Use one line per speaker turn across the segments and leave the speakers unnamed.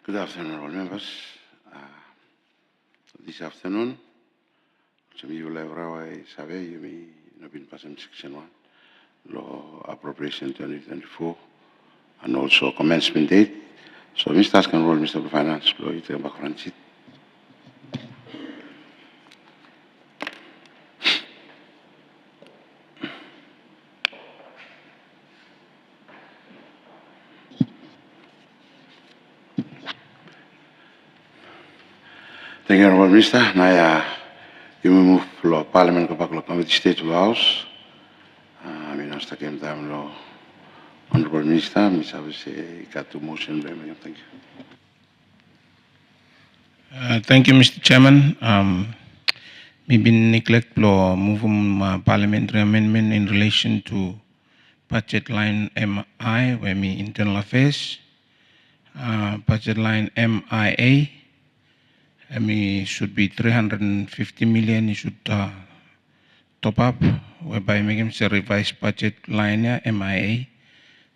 Good afternoon, all members. This afternoon, you will have survey you been passing section 1, law appropriation 2024, and also commencement date. So, Mr. Askan roll, Mr. Finance, law, you take back from seat. Thank you, Honorable Minister. Now, you move law Parliament go back to Committee State to House. I mean, after came time law. Honorable Minister, Mr. Avise, got to motion. Thank you.
Thank you, Mr. Chairman. Maybe neglect law move parliamentary amendment in relation to budget line MI, where me internal affairs, budget line MIA, me should be 350 million. You should top up, whereby making a revised budget line MIA,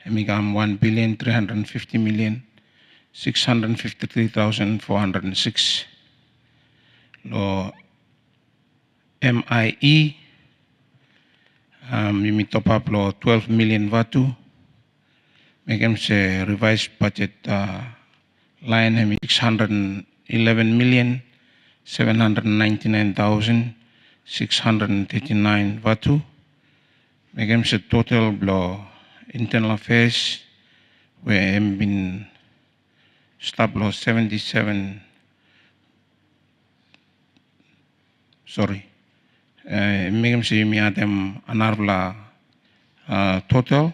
and me 1,350 million. 653,406. Lo MIE, you top up lo 12 million Vanuatu. Make him say revised budget line 611 million 799,639 Vanuatu. Make him say total lo internal affairs where have been stop loss 77. Sorry. Make him say me atem anarvla total.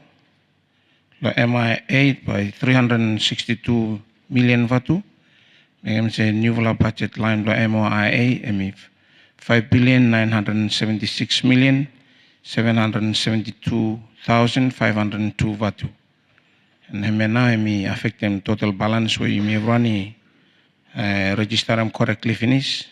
Lo MI8 by 362 million Vanuatu. Make him say new budget line lo MOIA emi 5,976,772,502 Vanuatu. And now me affect them total balance where you may run register them correctly finish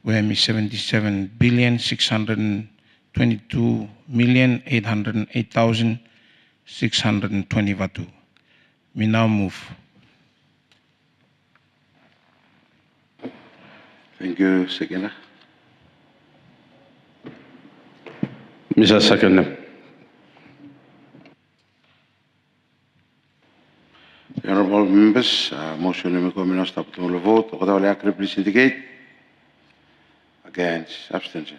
where me 77,622,808,620 Vanuatu. Me now move.
Thank you, Sekena.
Mr. Second.
Honorable members, motion to come stop to the vote. What will you please indicate? Against, abstention.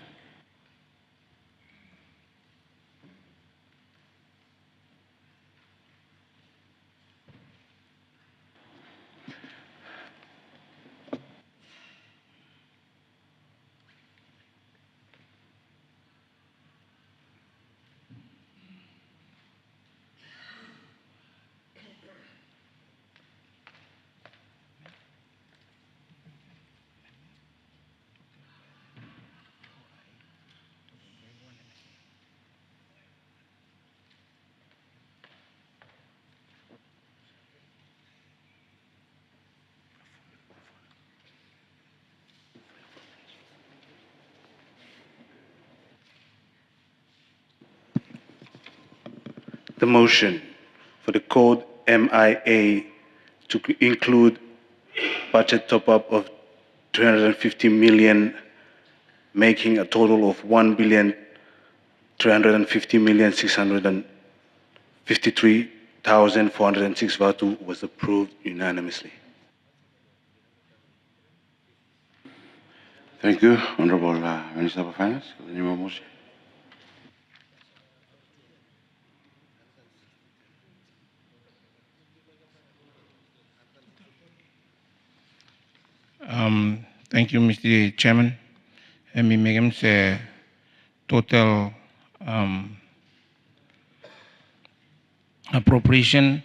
The motion for the code MIA to include budget top-up of 350 million, making a total of 1,350,653,406 Vanuatu was approved unanimously.
Thank you, Honorable Minister of Finance. Any more motion?
Thank you, Mr. Chairman. Let me make him say total appropriation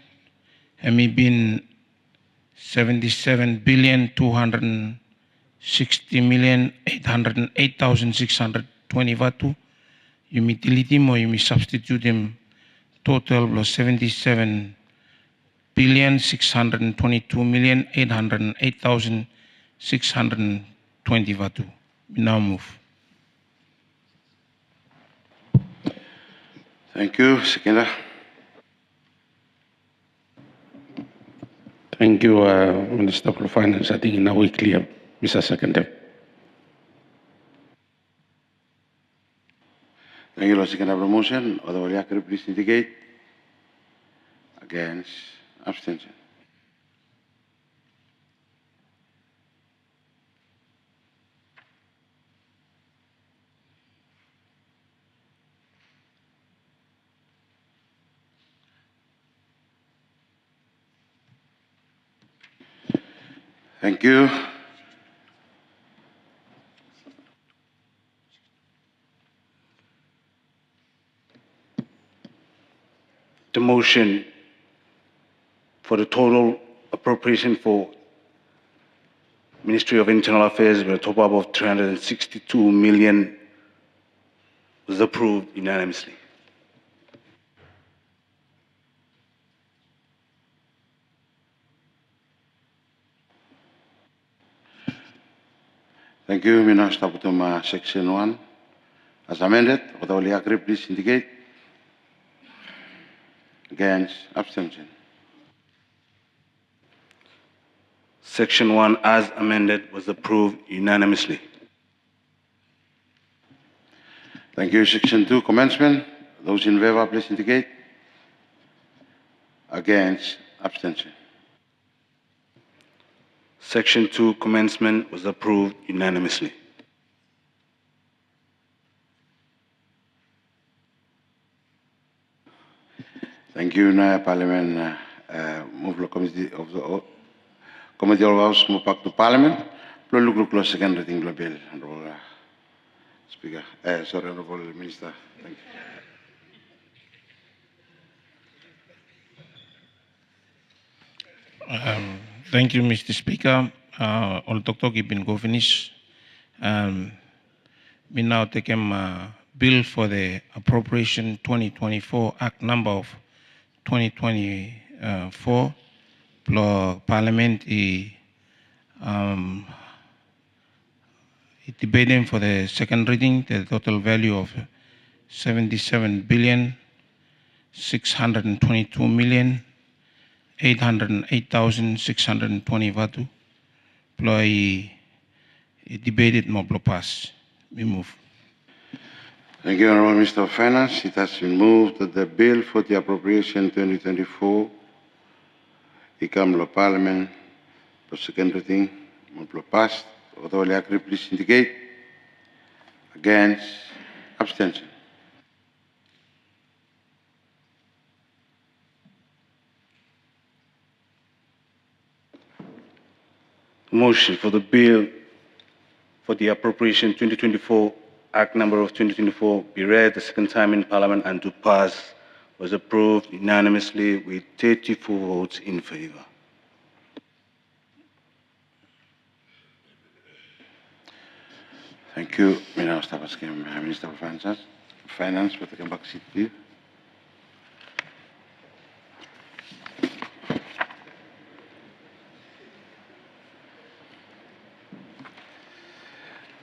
have been 77,260,808,620 Vanuatu. You utility mo you substitute them total plus 77,622,808,620 Vanuatu. We now move.
Thank you, Sekena.
Thank you, Minister for Finance. I think now we clear, Mr. Secretary.
Thank you, Lord. Second have a motion. Other Yakri, please indicate. Against. Abstention. Thank you.
The motion for the total appropriation for Ministry of Internal Affairs with a top-up of 362 million was approved unanimously.
Thank you. We now start with section 1. As amended, Other Yakri, please indicate. Against. Abstention.
Section 1 as amended was approved unanimously.
Thank you. Section 2, commencement. Those in favor, please indicate. Against. Abstention.
Section 2 commencement was approved unanimously.
Thank you. Now, Parliament move the committee of the Committee of House move back to Parliament. Look close second reading the bill. Honorable Speaker. Sorry, Honorable Minister. Thank you.
Thank you, Mr. Speaker. All talk been go finish. We now take a bill for the appropriation 2024 Act number of 2024. Parliament debating for the second reading the total value of 77 billion 622 million 808,620 Vanuatu. Debated more pass. We move.
Thank you, Honorable Minister of Finance. It has been moved that the bill for the appropriation 2024 become the Parliament for second reading. Move passed. Other Yakri, please indicate. Against. Abstention.
Motion for the bill for the appropriation 2024 Act number of 2024 be read the second time in Parliament and to pass was approved unanimously with 34 votes in favor.
Thank you. We now start asking Minister of Finance, but I can back seat, please.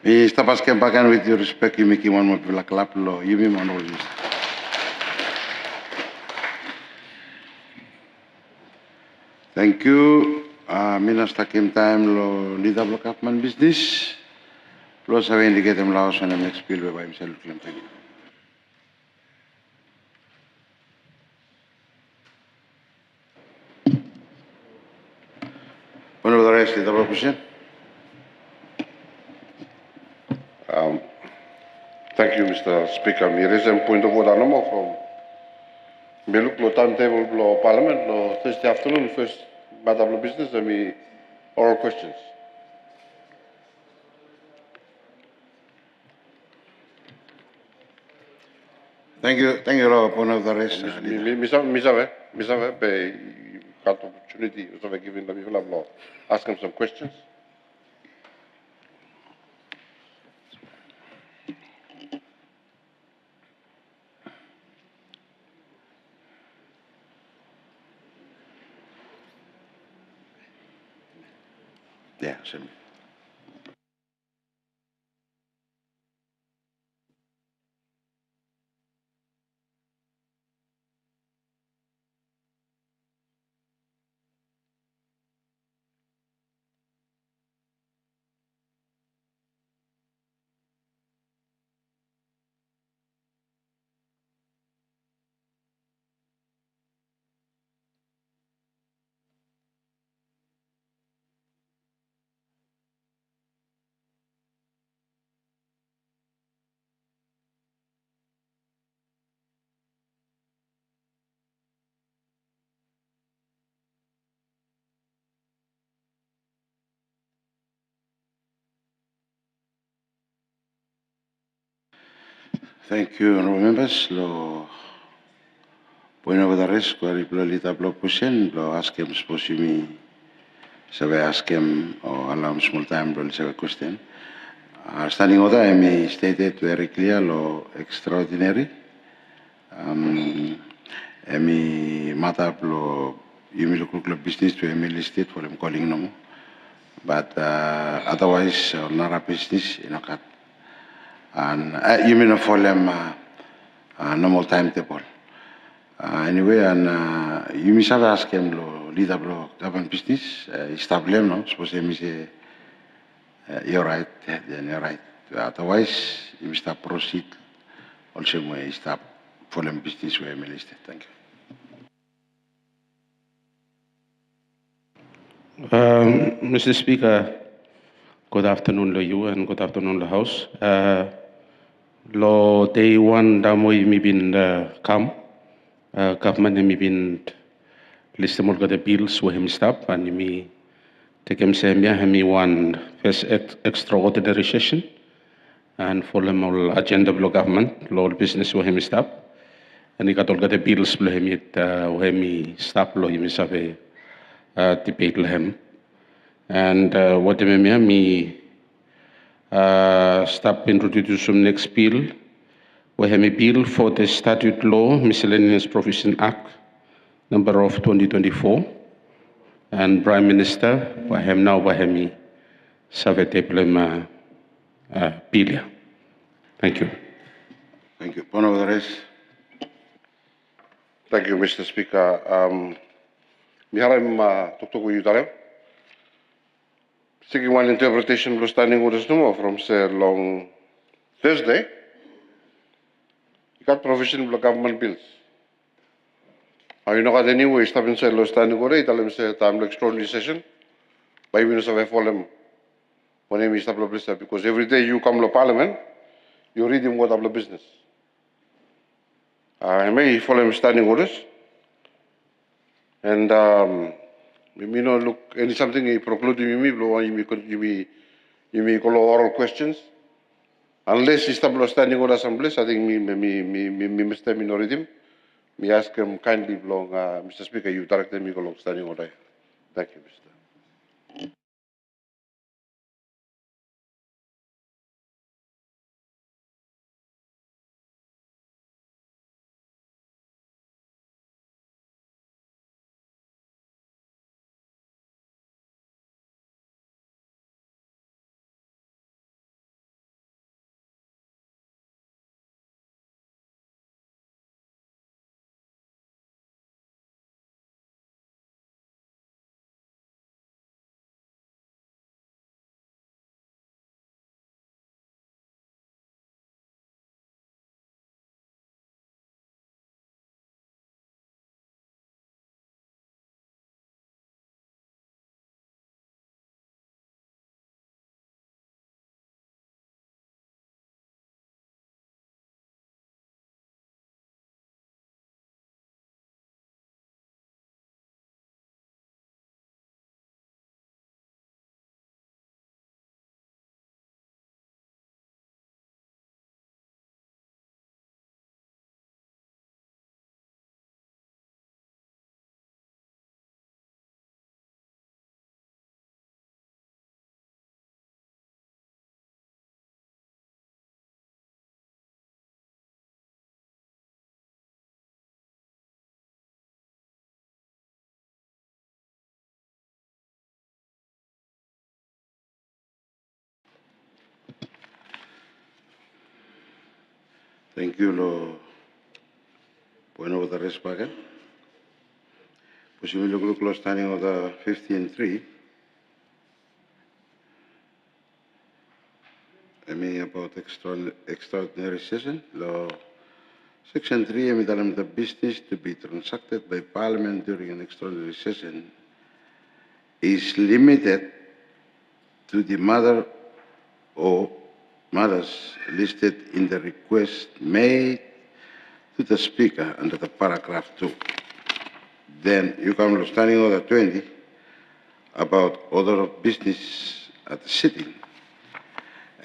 Minister Pascal Bagan, with your respect, you make one more black lap, you mean one all. Thank you. Minister came time lo leader block up man business. Plus, I indicate him Laos on the next bill by himself. Thank you. One of the rest of the proposition.
Thank you, Mr. Speaker. There is a point of order number from Meluk timetable of Parliament Thursday afternoon. First matter of business and me oral questions.
Thank you, one of the rest.
Mr. Got opportunity of giving the people law. Ask him some questions.
Yeah, sure. Thank you, honorable members. Lo point of the rest, query pluralita question, lo ask him suppose me sabe ask him or allow him small time to say a question. Standing order, I may stated very clear, lo extraordinary. Emi mata lo yumi lo club business to emi listed for them calling no. But otherwise, nara business in a cut. And you mean for them normal timetable. Anyway, and you may have asked him lo leader blo government business, establish no, suppose him say you're right, then you're right. Otherwise, you must proceed also may stop for them business where me listed. Thank you.
Mr. Speaker, good afternoon to you and good afternoon to the House. Lo day one damo mi bin come, government mi bin list mo the bills wo him stop and mi take him say mi one first extraordinary session and for them all agenda below government lo business wo him stop and he got all the bills below him it wo him stop lo him save debate him and what me stop introduce some next bill. We have a bill for the Statute Law Miscellaneous Provision Act number of 2024 and Prime Minister we have now save table bill. Thank you.
Thank you. One of the rest.
Thank you, Mr. Speaker. Miharam tuktuku yutare. Seeking one interpretation of standing orders no from Sir Long Thursday. You got provision of government bills. You know that anyway, stop in Sir Long standing order, tell him say time extraordinary session. By Venus of FOLM when he is the because every day you come to Parliament, you read him what of the business. I may follow him standing orders. And you know, look, any something he preclude you may call oral questions. Unless he stop standing order someplace, I think me Mr. Minority, me ask him kindly long, Mr. Speaker, you direct me go standing order. Thank you, Mr.
Thank you, lo point of the rest packet. Pues yo creo que lo standing of the 15-3. I mean about extraordinary session. Law Section 3, I mean the business to be transacted by Parliament during an extraordinary session is limited to the matter or matters listed in the request made to the Speaker under the paragraph 2. Then you come to standing order 20 about order of business at the sitting.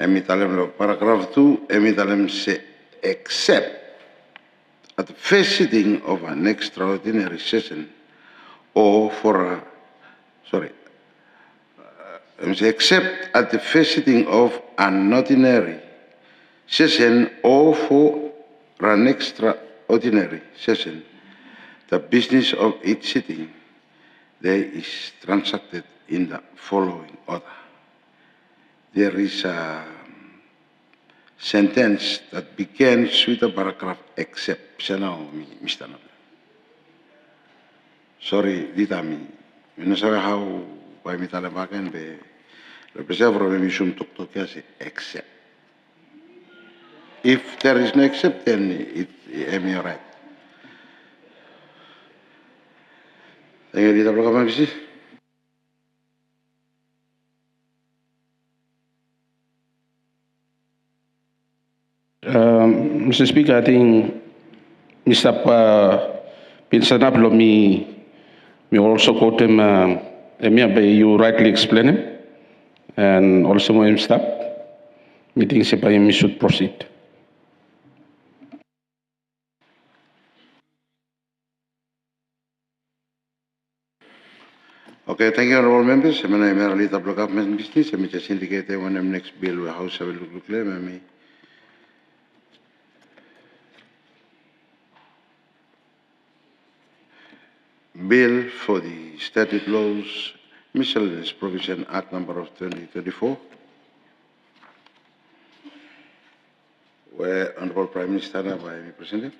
Emitalem lo paragraph 2, emitalem se except at the first sitting of an extraordinary session or for a, sorry, except at the first sitting of an ordinary session or for an extraordinary session, the business of each sitting there is transacted in the following order. There is a sentence that begins with the paragraph exceptional, Mr. Nabil. Sorry, dita mi. You sabe how by mi talabakan be represent from a mission to except. If there is no except, then it am you right. Thank you, Dita Blokamabisi.
Mr. Speaker, I think Mr. Pinsanaplo, me also quote him, you rightly explain him, and also mo him stop. Meeting siya pa we should proceed.
Okay, thank you, honorable members. I'm going to lead the government business. I'm just indicating when the next bill will House will look clear. Bill for the Statute Laws Miscellaneous Provision Act number of 2024, where Honorable Prime Minister by me presented.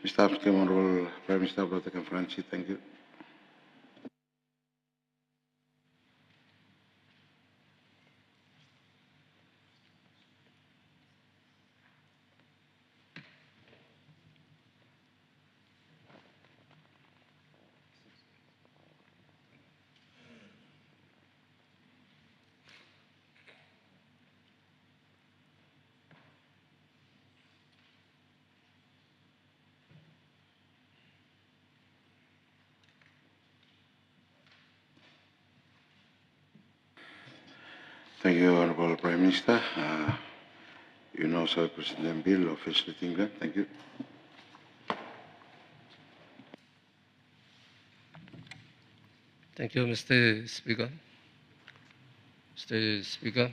Mr. Abscom, Honorable Prime Minister, Dr. Francis, thank you. Thank you, Honorable Prime Minister. You know, Sir President Bill, officially England. Thank you.
Thank you, Mr. Speaker. Mr. Speaker,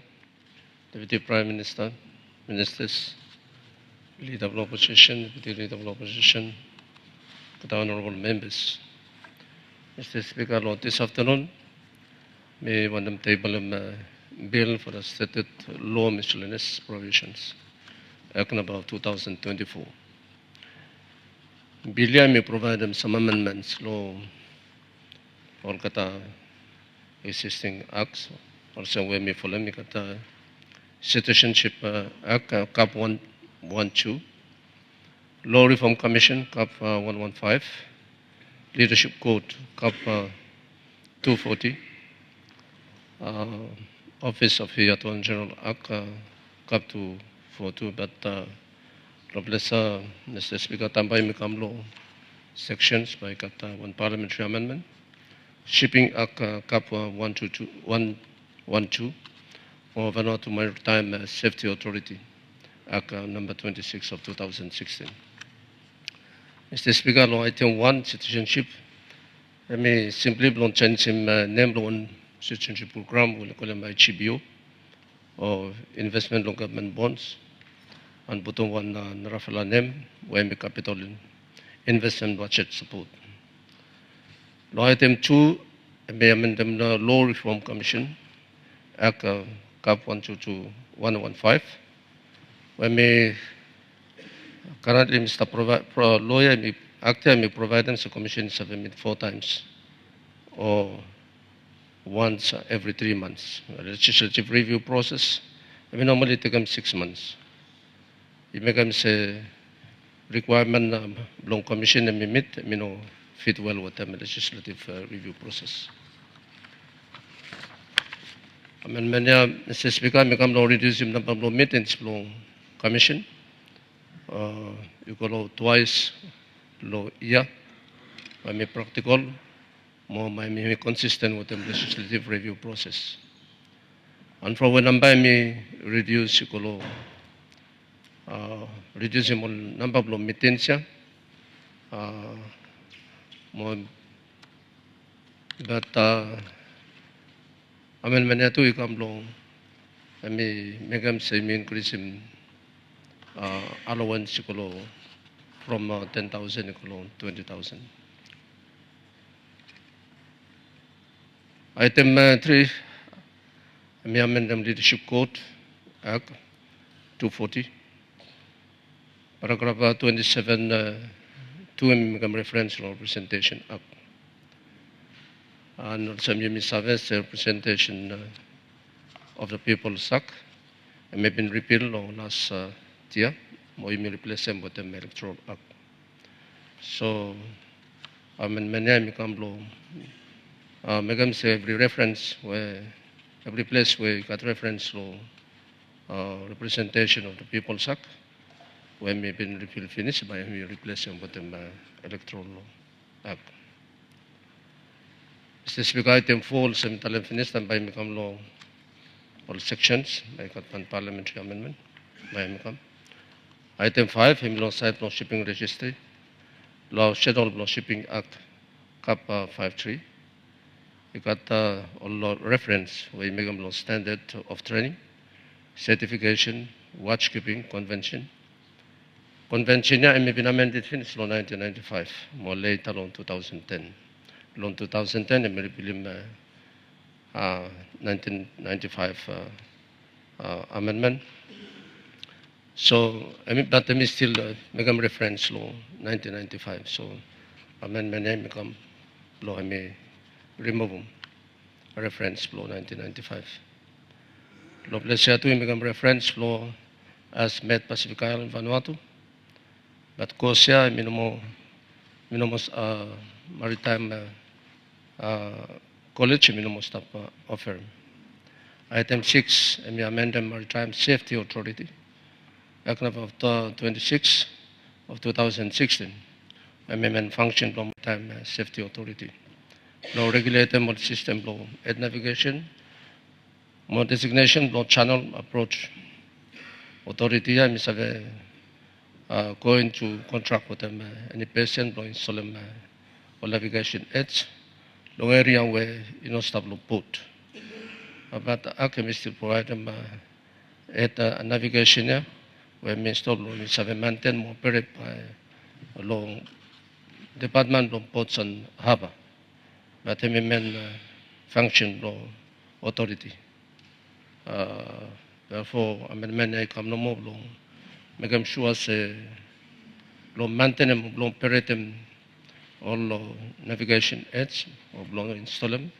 Deputy Prime Minister, Ministers, Leader of Opposition, Deputy Leader of Opposition, good honorable members. Mr. Speaker, Lord, this afternoon, may want them table a bill for the stated law miscellaneous provisions, Act number 2024. Bill may provide them some amendments law or kata existing acts, also we may follow me kata Citizenship Act Cap 112, Law Reform Commission Cap 115, Leadership Code Cap 240, Office of the Attorney General Act Cap 242, but Mr. Speaker, tambay mikam law sections by kata one parliamentary amendment, Shipping Act Cap 112, or Vanuatu Maritime Safety Authority Act number 26 of 2016. Mr. Speaker, law item 1, citizenship. Let me simply change him name on citizenship program, we'll call him HBO, or investment long government bonds. And bottom one, Narafala name, WMB capital investment budget support. Law item 2, may amend them the Law Reform Commission, Act Cap 122-115, where may currently Mr. Lawyer may actor may provide them the commission submit 4 times or once every 3 months. A legislative review process, I mean, normally take them 6 months. It becomes a requirement long commission and meet, fit well with the legislative review process. Amendment, Mr. Speaker, may come to reduce the number of meetings long commission. You go twice, low year, I may practical, more may consistent with the legislative review process. And for when I may reduce, you go reducing the number of meetings, more, but amendment itu ikam long, kami megam semi increasing allowance kalau from 10,000 kalau 20,000. Item 3, kami amend Leadership Code Act 240, paragraph 27, 2 megam reference law representation Act. And also we service the representation of the People's Act, and may been repealed last year, or you may replace them with the Electoral Act. So, amendment may become law. Megam say every reference where every place where you got reference law representation of the People's Act, where may been repealed finished by we replace them with the Electoral Act. Mr. Speaker, item 4, semi finished and by become law all sections by one parliamentary amendment by become. Item 5, law site law shipping registry, law schedule law shipping act cap 53. You got all law reference where you make law standard of training, certification, watchkeeping convention. Convention may be amended finished law 1995, more later law 2010. Law 2010 and repeal 1995 amendment. So I mean, but I mean still become reference law 1995. So amendment name become law. I may remove them. Reference law 1995. Law Pleasure to become reference law as met Pacific Island Vanuatu. But Kosia minimum maritime college minimum staff offer. Item 6, amend the Maritime Safety Authority, Act number 26 of 2016, amendment function of Maritime Safety Authority. Law regulator more system law, air navigation, more designation, law channel approach. Authority, I miss going to contract with them, any patient law install them or navigation aids. Long area where you know stop low boat. But I can still provide them at navigation where me stop low is have maintain more period by long department of ports and harbor. But I mean function law authority. Therefore amendment I come no more long. Make them sure say law maintain long period all navigation aids or long install them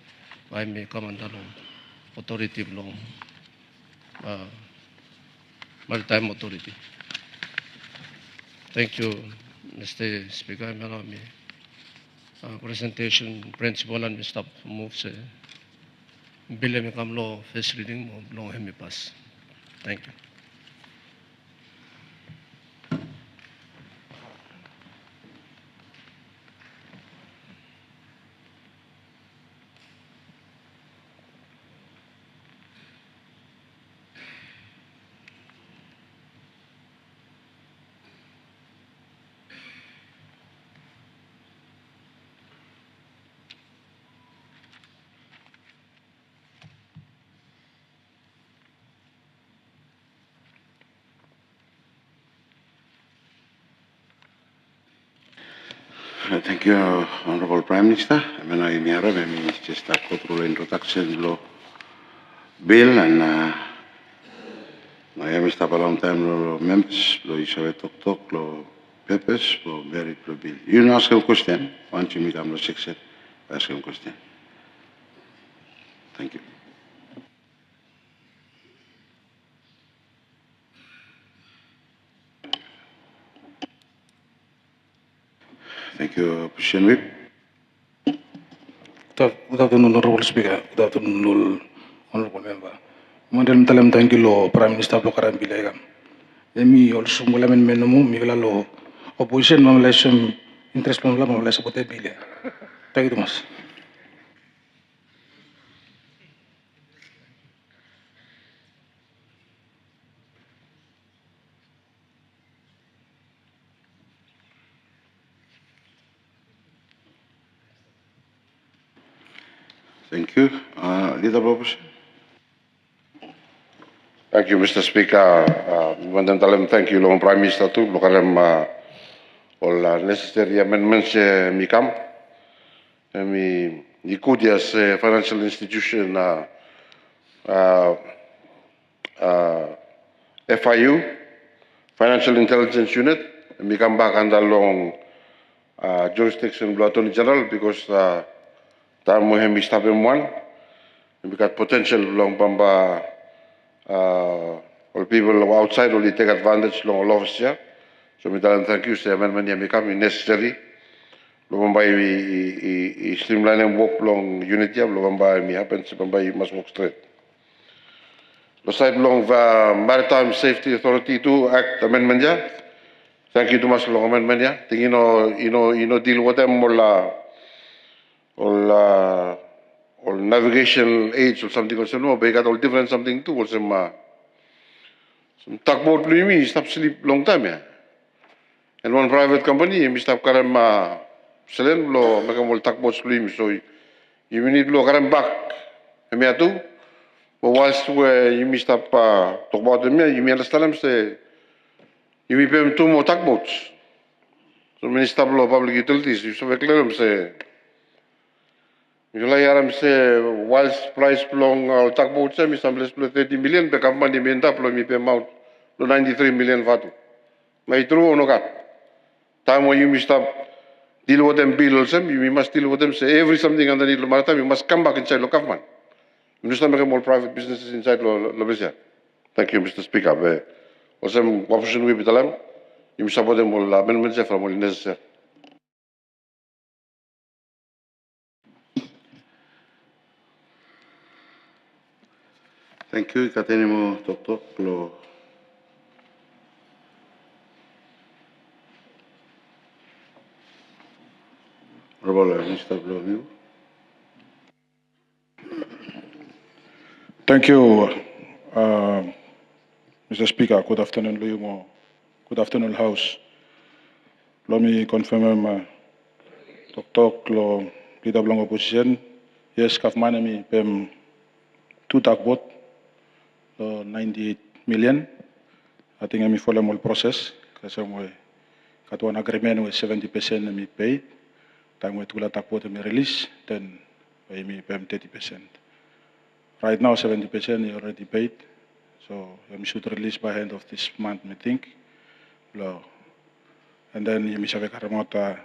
by me commander authority long maritime authority. Thank you, Mr. Speaker. I'm allow me presentation principle and Mr. moves bill me come law first reading long me pass. Thank you.
Thank you, Honorable Prime Minister. I mean, I just go through the introduction law bill and I am stop a long time law members, law Isabel Tok law papers, law merit law bill. You know, ask a question. Once you meet law section, ask a question. Thank you. Thank you, Position Whip.
Good afternoon, Honorable Speaker. Good afternoon, Honorable Member. Mandel Talam, thank you, Law Prime Minister Blokaram Bilegam. Emi also Mulamen Menumu, Migala Law, opposition Mamalation, interest Mamalasa Pote Bilia. Thank you, Thomas.
Thank you. Leader of Opposition.
Thank you, Mr. Speaker. Madam Talem, thank you, Long Prime Minister, too. Lokalem all necessary amendments mi kam. Mi Nikudias financial institution uh, FIU, Financial Intelligence Unit. Mi kam back under long jurisdiction of Attorney General because time we have stop in one. We got potential long bamba all people outside only take advantage long all officer. So mi thank you, say amendment ya mi kam necessary. Lubamba i streamline and work long unity of Lubamba mi happens Lubamba must work straight. The side long Maritime Safety Authority to Act amendment ya. Thank you too much long amendment ya. Think you know deal with them or navigation aids or something also no, but got all different something too or some tugboat me stop sleep long time ya. And one private company mi stop karam selen lo make all tugboats swim so you need lo karam back. Me atu. But whilst you missed up talk about them, you may understand them say you may pay two more tugboats. So Minister of Public Utilities, you should clear them say you like them say whilst price long tugboats, me some less 30 million, the company may end up me pay amount 93 million vatu. May true or no got? Time when you missed up deal with them bills, you must deal with them say every something underneath the maritime, you must come back inside the government. You must not make more private businesses inside the Thank you, Mr. Speaker. Osem opposition we bitalam, you support them all amendments from all necessary.
Thank you. Katenimo Dr. Lo. Honorable Minister Lo.
Thank you, Mr. Speaker. Good afternoon, Luyumo. Good afternoon, House. Let me confirm, Dr. Lo, Leader of Opposition. Yes, Kafmanami, PEM, two tugboat, 98 million. I think I'm following all process, because I'm got one agreement with 70% me paid. Time we tula tugboat me release, then I me PEM 30%. Right now, 70% is already paid, so we should release by end of this month, I think. And then you have a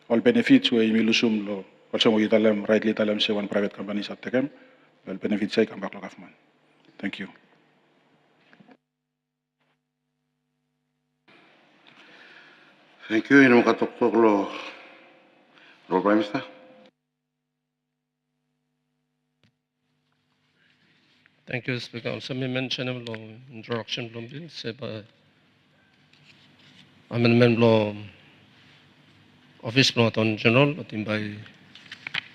all benefits where you lose them. Also, we tell them rightly tell them say one private companies at them. Well, benefits say come back to government. Thank you.
Thank you. Ino Dr. Lo. Prime Minister.
Thank you, Speaker. Also, me mention law introduction law bill say by amendment law office law on general, but in by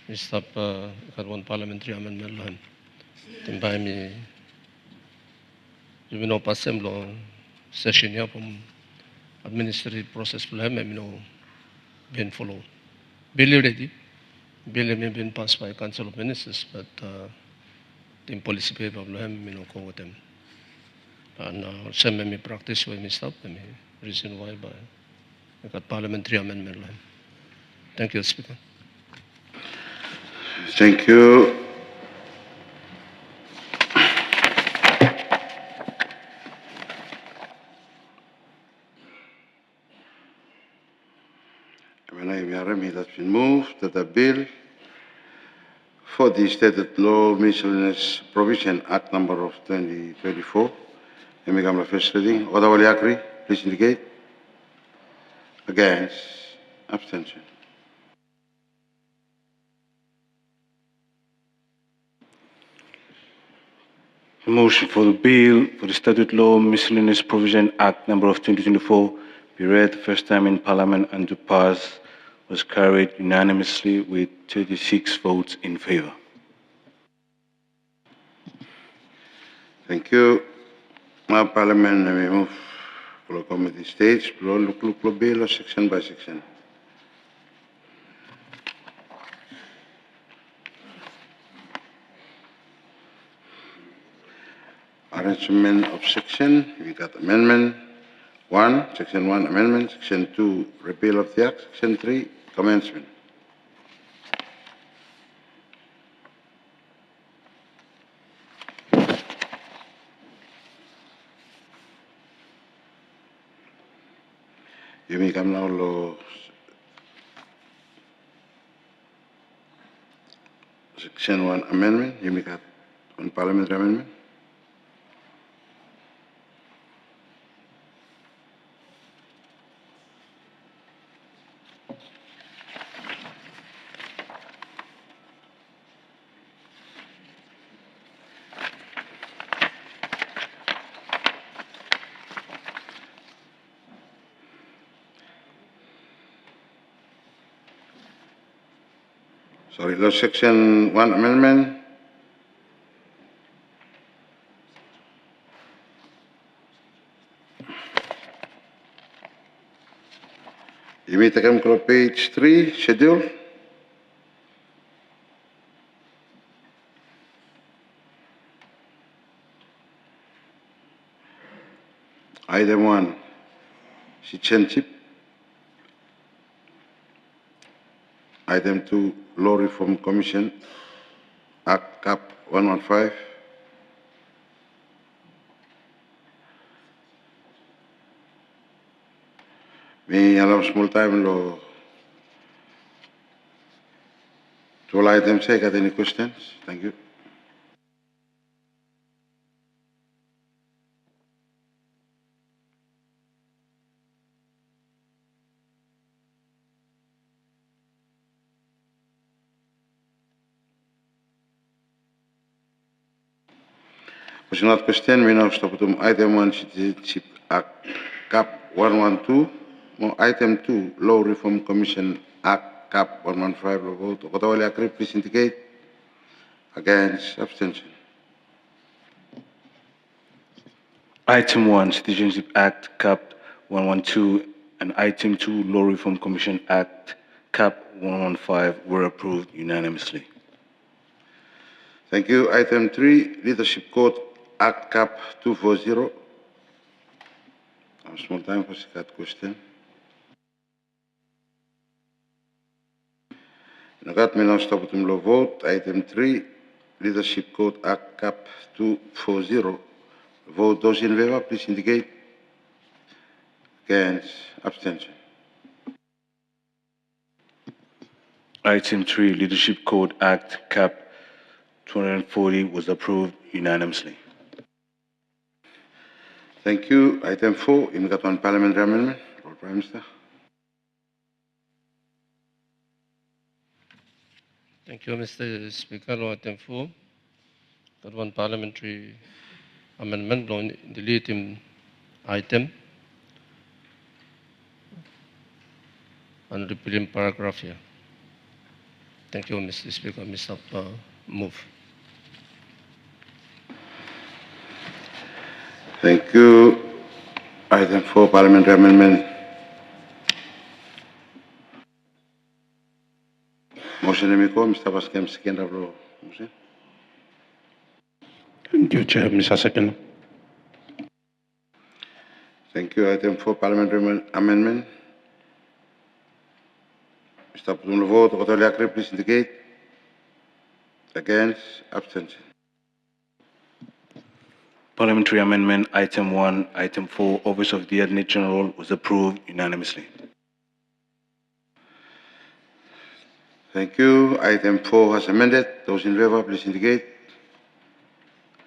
Mr. Got one parliamentary amendment law. In by me, you know, pass them law session here from administrative process plan, me know been followed. Bill already, bill may been passed by Council of Ministers, but the policy paper problem, me know, go with them. And some me practice where me stop, me reason why by I got parliamentary amendment line. Thank you, Speaker.
Thank you. When I it has been moved that the bill for the stated law miscellaneous provision act number of 2024 and become a first reading. Otherwise, agree. Please indicate. Against. Abstention.
A motion for the bill for the Statute Law Miscellaneous Provision Act number of 2024 be read the first time in Parliament and to pass was carried unanimously with 36 votes in favor.
Thank you. My Parliament may move for the committee stage. Look, bill section by section. arrangement of section, we got Amendment 1, Section 1 Amendment, Section 2 Repeal of the Act, Section 3 Commencement. Yumi kam now lo Section 1 Amendment, Yumi got on Parliamentary Amendment. Sorry, lo Section 1 Amendment. Yumi takam ko page 3, schedule. Item 1, citizenship. Item 2, Law Reform Commission, Act Cap 115. May allow small time lo to all items. Got any questions? Thank you. Was not question, we now stop to item 1, Citizenship Act Cap 112. Item 2, Law Reform Commission Act Cap 115. Lo vote. Kotawali agree, please indicate. Against, abstention.
Item 1, Citizenship Act, Cap 112, and Item 2, Law Reform Commission Act, Cap 115, were approved unanimously.
Thank you. Item 3, Leadership Code Act Cap 240. Small time for that question. Nagat may now stop to vote. Item 3, Leadership Code Act Cap 240. Vote those in favor, please indicate. Against, abstention.
Item 3, Leadership Code Act, Cap 240, was approved unanimously.
Thank you. Item 4, Immigrant on Parliamentary Amendment. Lord Prime Minister.
Thank you, Mr. Speaker. Item 4, got one parliamentary amendment on deleting item and repealing paragraph here. Thank you, Mr. Speaker. Mr. Move.
Thank you. Item 4, Parliamentary Amendment. Motion Emiko, Mr. Vaskem, second of motion.
Thank you, Chair. Mr. Second.
Thank you. Item 4, Parliamentary Amendment. Mr. Putum, vote. Kotawali agree, please indicate. Against, abstention.
Parliamentary Amendment Item 1, Item 4, Office of the Attorney General, was approved unanimously.
Thank you. Item 4 has amended. Those in favor, please indicate.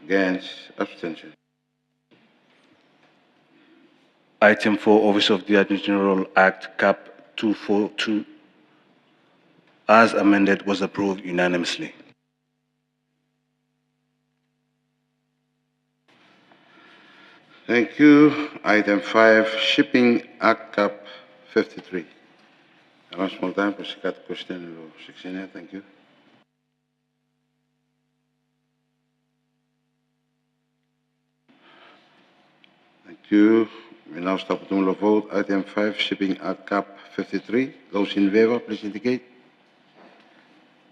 Against, abstention.
Item 4, Office of the Attorney General Act, Cap 242, as amended, was approved unanimously.
Thank you. Item 5, Shipping Act Cap 53. Around small time for that question in section here. Thank you. Thank you. We now stop to vote. Item 5, Shipping Act Cap 53. Those in favor, please indicate.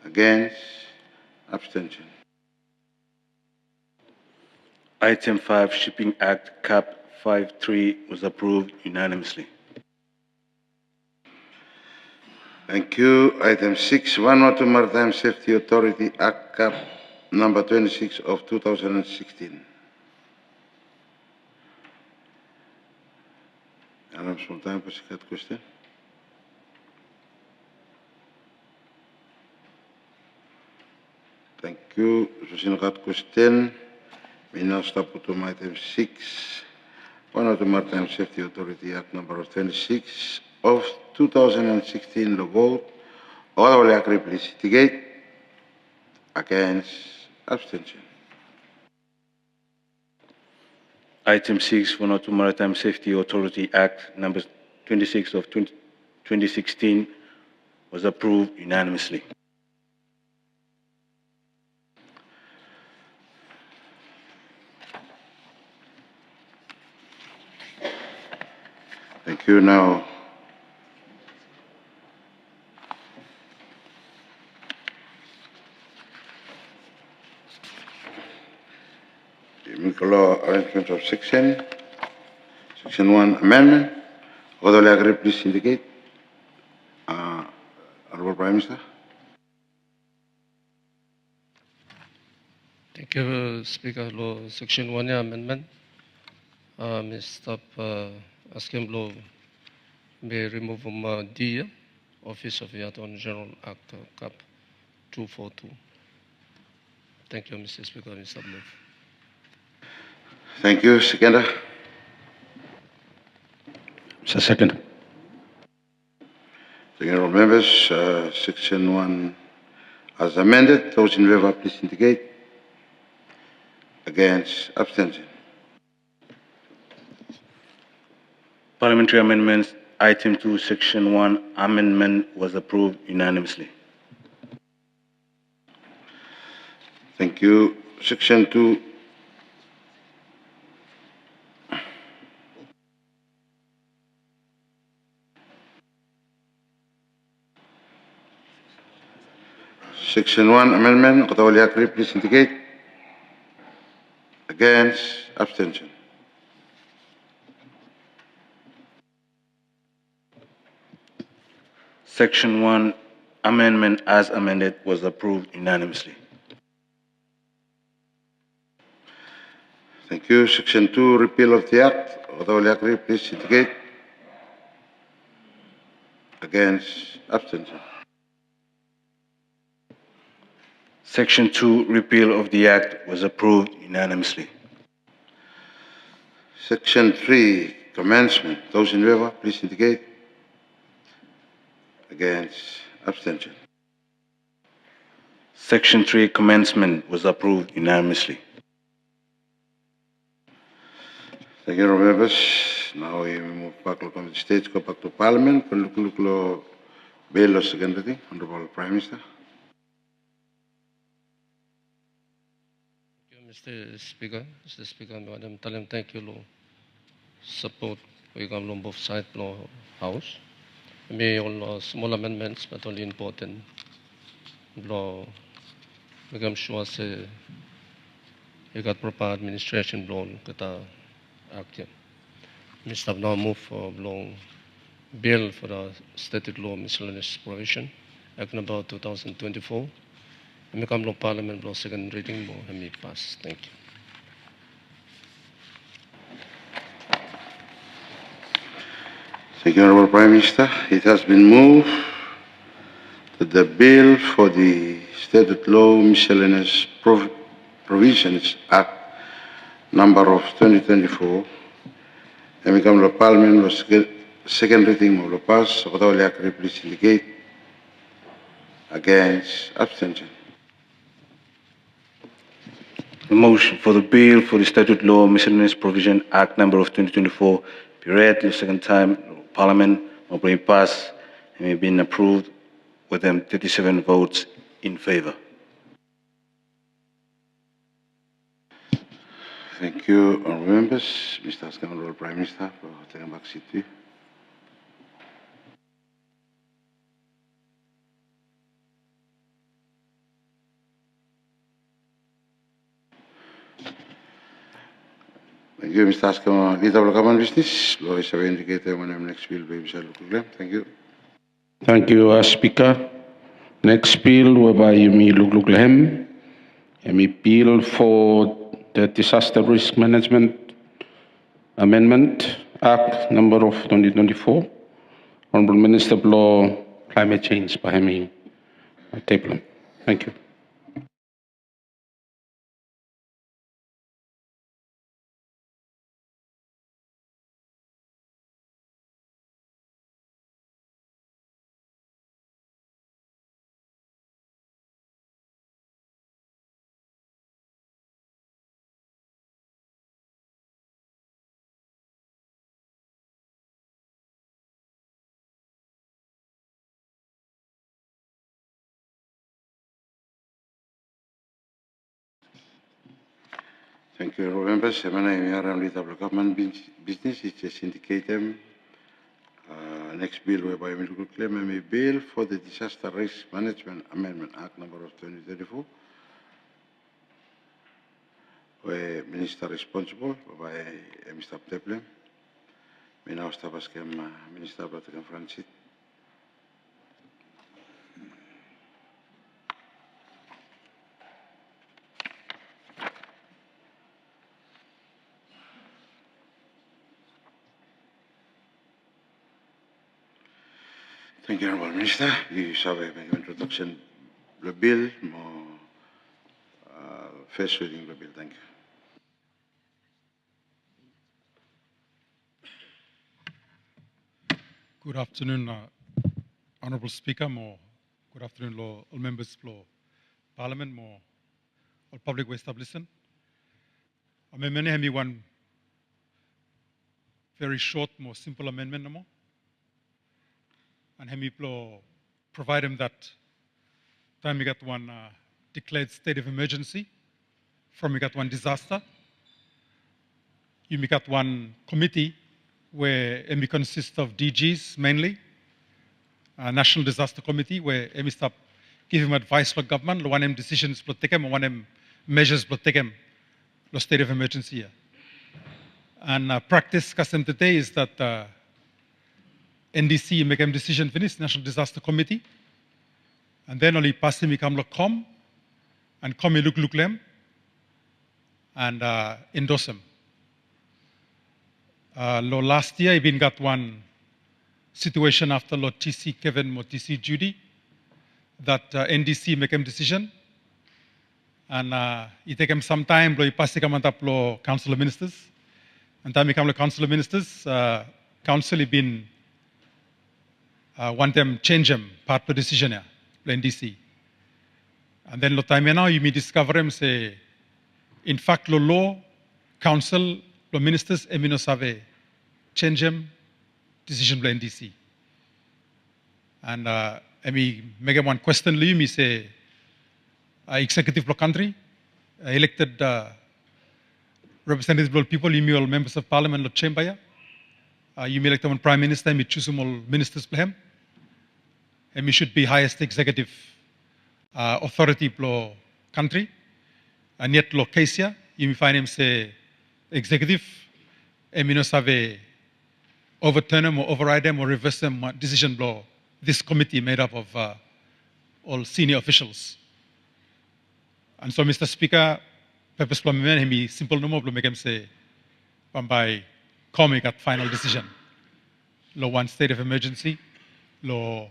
Against, abstention.
Item 5, Shipping Act, Cap 53, was approved unanimously.
Thank you. Item 6, Vanuatu Maritime Safety Authority Act Cap number 26 of 2016. Madam Sultan, pasikat question. Thank you. Susinakat question. We now stop to item 6. Vanuatu Maritime Safety Authority Act number 26 of 2016. The vote. All will agree, please indicate. Against. Abstention.
Item 6, Vanuatu Maritime Safety Authority Act number 26 of 2016 was approved unanimously.
Thank you. Now, the law arrangement of section 1 amendment. All will agree, please indicate. Honorable Prime Minister.
Thank you, Speaker. Law Section 1 amendment. Mr. Asking Law may remove from D, Office of the Attorney General Act Cap 242. Thank you, Mr. Speaker. Mr. Move.
Thank you. Seconder.
Mr. Second.
Honourable members, section 1 as amended. Those in favor, please indicate. Against. Abstention.
Parliamentary amendments, item 2, section 1 amendment was approved unanimously.
Thank you. Section 2. Section 1 amendment. Qatawali agree, please indicate. Against. Abstention.
Section 1 amendment as amended was approved unanimously.
Thank you. Section 2 repeal of the act. Qatawali agree, please indicate. Against. Abstention.
Section 2 repeal of the act was approved unanimously.
Section 3 commencement. Those in favor, please indicate. Against. Abstention.
Section 3 commencement was approved unanimously.
Thank you, members. Now we move back to the States, go back to Parliament. Look, bill of second reading, Honorable Prime Minister.
Thank you, Mr. Speaker. Mr. Speaker, Madam Talim, thank you, Law. Support we come on both sides, Law House. May all small amendments, but only important. Law, we come sure say you got proper administration law kata act. Mr. Now move for long bill for the stated law miscellaneous provision, Act number 2024. We come to Parliament law second reading more and me pass. Thank you.
Thank you, Honorable Prime Minister. It has been moved that the bill for the stated law miscellaneous provisions Act number of 2024 and we come to Parliament was second reading of the pass. Please indicate. Against. Abstention.
The motion for the bill for the statute law miscellaneous provision Act number of 2024 be read the second time. Parliament will be passed and may be approved with 37 votes in favor.
Thank you, honourable members. Mr. Honorable Prime Minister, for taking back seat. Thank you, Mr. Askama. Leader of Government Business, Law is indicated when I'm next bill, baby, shall look. Thank you.
Thank you, Speaker. Next bill whereby you may look lehem. Me bill for the Disaster Risk Management Amendment Act number of 2024. Honorable Minister of Law, Climate Change, Bahami table. Thank you.
Thank you, members. My name is Aram Leader of Government Business. It's just indicated. Next bill whereby we will claim a bill for the Disaster Risk Management Amendment Act number of 2034. Where Minister responsible by Mr. Teple. We now start asking Minister Bratakan Francis. Thank you, Honorable Minister. You have an introduction the bill, first reading the bill. Thank you.
Good afternoon, Honourable Speaker, good afternoon, all members of Parliament, all public way establishment. I may have one very short, more simple amendment, and have me provide him that time we got one declared state of emergency, from we got one disaster, you got one committee where we consist of DGs mainly, National Disaster Committee, where we stop give him advice for government, one of decisions for take him, one of measures for take him, the state of emergency here. And practice custom today is that NDC make a decision finish, National Disaster Committee, and then only pass him become com, and come look them, and endorse him. Last year, I been got one situation after TC Kevin or TC Judy that NDC make a decision, and it take him some time. He pass him up Council of Ministers, and time he come to Council of Ministers, Council been want them change him part of the decision here, NDC, and then time now you may discover him say, in fact, law Council, Ministers, no save change him decision by NDC. And I make one question, me say, executive block country, elected representative people, you all members of parliament, lot chamber, you elect one prime minister, me choose all ministers for him, and me should be highest executive authority blow country, and yet lo case here, you may find him say executive, and no save overturn them or override them or reverse them decision blow. This committee made up of all senior officials. And so, Mr. Speaker, purpose plan me simple no more make him say, by coming at final decision. Law one state of emergency, law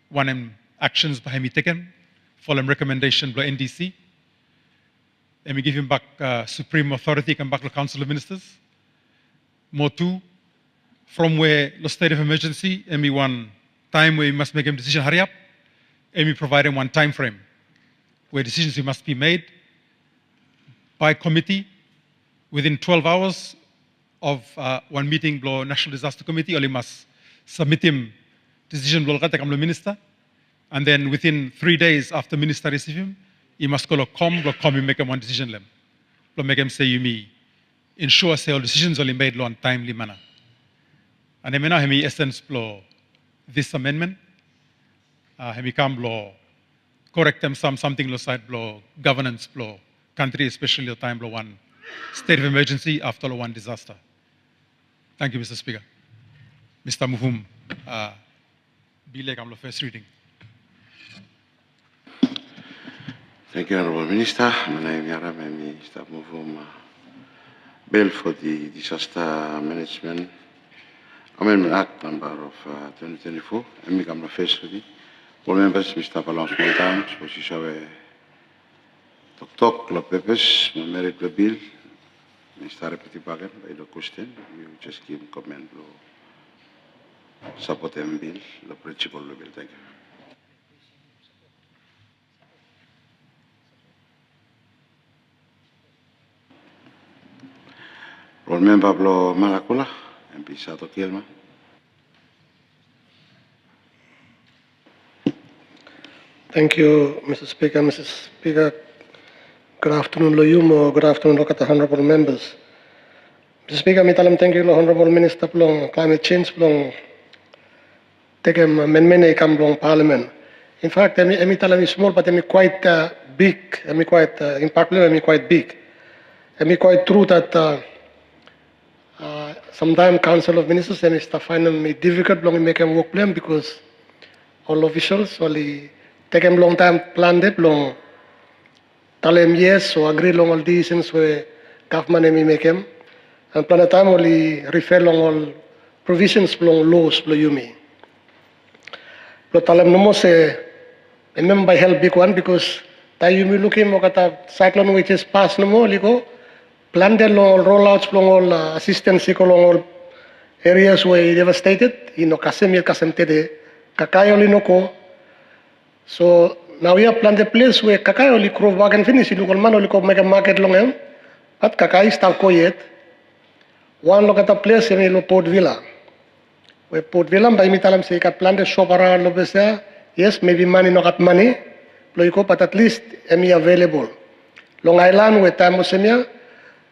one actions by me taken, follow recommendation by NDC, and we give him back supreme authority, come back to Council of Ministers. More two, from where the state of emergency, and we one time where we must make a decision, hurry up, and we provide him one time frame where decisions must be made by committee within 12 hours of one meeting below National Disaster Committee, or he must submit him decision below the minister, and then within 3 days after minister receive him, he must call a com and make him one decision, make him say you me ensure say all decisions only made in timely manner. And then now he essence blow this amendment. He come blow correct them something lo side blow governance blow country especially the time blow one state of emergency after the one disaster. Thank you, Mr. Speaker. Mr. Mufum, Bill Gamlo, first reading.
Thank you, Honorable Minister. My name is Mr. Mufum. Bill for the Disaster Management Amendment Act number of 2024. I'm going to first reading. All members, Mr. Palong small times, position Tok Lopez, merit the bill. Mr. Repetit Bagan, by the question, you just give comment support the bill, the principle of the bill. Thank you. Roll member Blo Malakula, MP Sato Kilma.
Thank you, Mr. Speaker. Mr. Speaker, good afternoon, Loyumo. Good afternoon, Lokata honorable members. Mr. Speaker, thank you, Honorable Minister, Plong Climate Change, Plong Tegem Menmene Kamblong Parliament. In fact, I'm small, but I'm quite big. I'm quite, in Parliament, I'm quite big. I'm quite true that sometimes Council of Ministers and stuff find me difficult to make them work plan because all officials only take them long time plan it long. Tell them yes or agree long all these things where government may make them. And plan a time only refer long all provisions long laws lo yumi. Lo tell them no more say remember by help big one because tayo yumi looking mo kata cyclone which is past no more ligo. Plan the long rollouts long all assistance long all areas where devastated. Ino kasem tede kakayo linoko. So now we have planned a place where kakayo li crop wagon finish lu man li ko make a market long em. At kakai staff ko yet. One look at the place in lo Port Villa. Where Port Villa by mitalam say kat planned a shop around lo besa. Yes, maybe money no got money. Lo but at least emi available. Long Island where time semia